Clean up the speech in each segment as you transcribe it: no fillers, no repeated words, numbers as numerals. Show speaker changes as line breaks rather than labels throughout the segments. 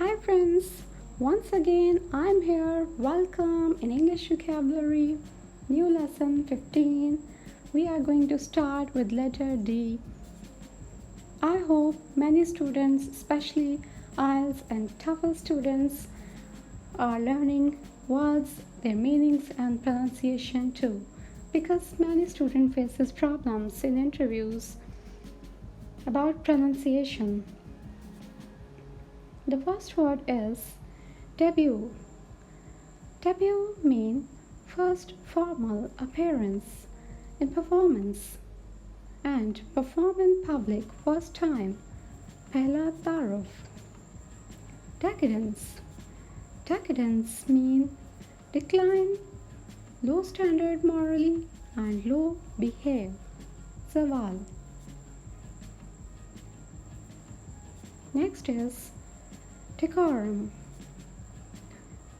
Hi friends, once again I'm here. Welcome in English vocabulary. New lesson 15. We are going to start with letter D. I hope many students, especially IELTS and TOEFL students, are learning words, their meanings and pronunciation too, because many students faces problems in interviews about pronunciation. The first word is debut. Debut means first formal appearance in performance and perform in public first time. Pehla taruf. Decadence. Decadence means decline, low standard morally and low behave. Zawal. Next is decorum.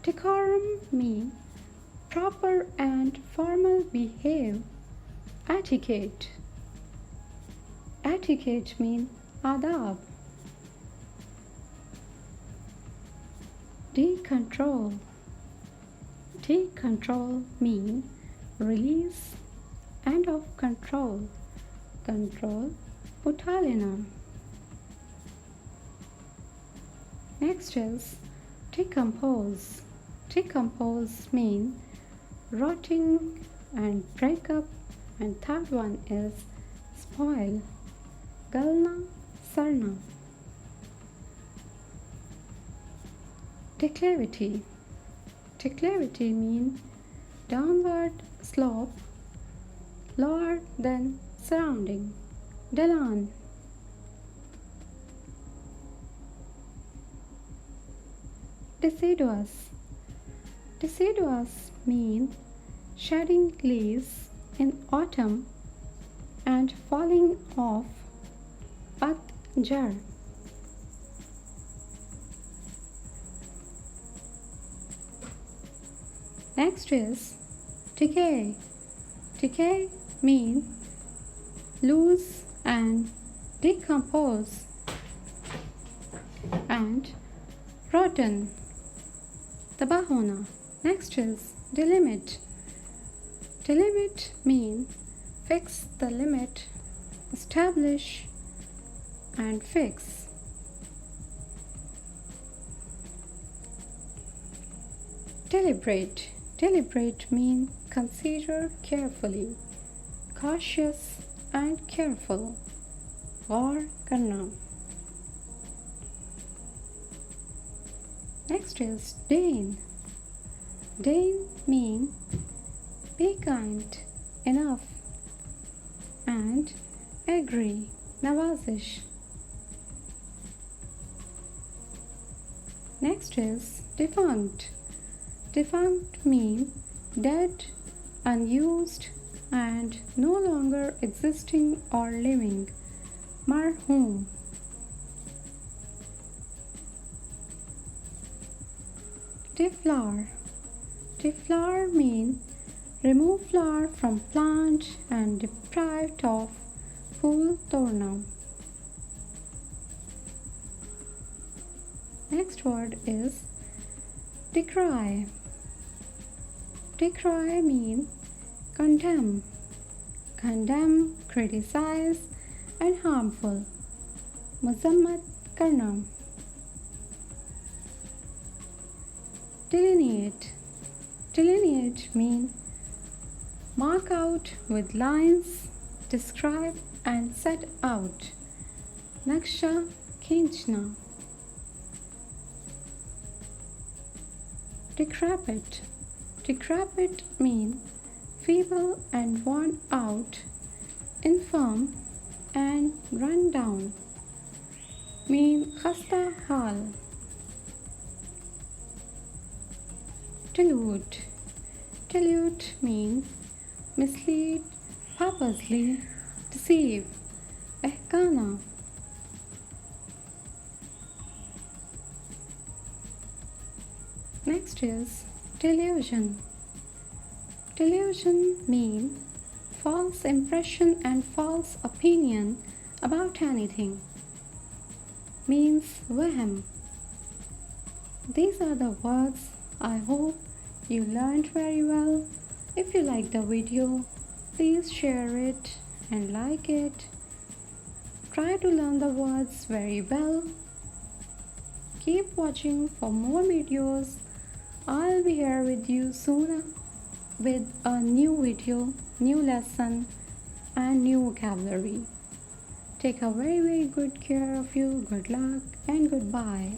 Decorum means proper and formal behave. Etiquette. Etiquette means adab. Decontrol. Decontrol means release and of control. Control, ھینچنا. لینا. Next is decompose. Decompose means rotting and break up, and third one is spoil. Galna, sarna. Declivity. Declivity means downward slope, lower than surrounding. Dalan. Deciduous. Deciduous means shedding leaves in autumn and falling off. Patjar. Next is decay. Decay means lose and decompose, and rotten. Tabahona. Next is delimit. Delimit means fix the limit, establish and fix. Deliberate. Deliberate means consider carefully, cautious and careful. Gaur karna. Next is deign. Deign means be kind enough and agree. Nawazish. Next is defunct. Defunct means dead, unused and no longer existing or living. Marhum. Deflower. Deflower means remove flower from plant and deprived of full torna. Next word is decry. Decry means condemn. Condemn, criticize and harmful. مزمت کرنا. Delineate. Delineate means mark out with lines, describe and set out. Naksha, ھینچنا. Decrepit. Decrepit means feeble and worn out, infirm and run down. Mean khasta hal. Delude. Delude means mislead, purposely, deceive. Ehkana. Next is delusion. Delusion means false impression and false opinion about anything. Means wahm. These are the words. I hope you learned very well. If you like the video, please share it and like it. Try to learn the words very well. Keep watching for more videos. I'll be here with you soon with a new video, new lesson, and new vocabulary. Take a very good care of you. Good luck and goodbye.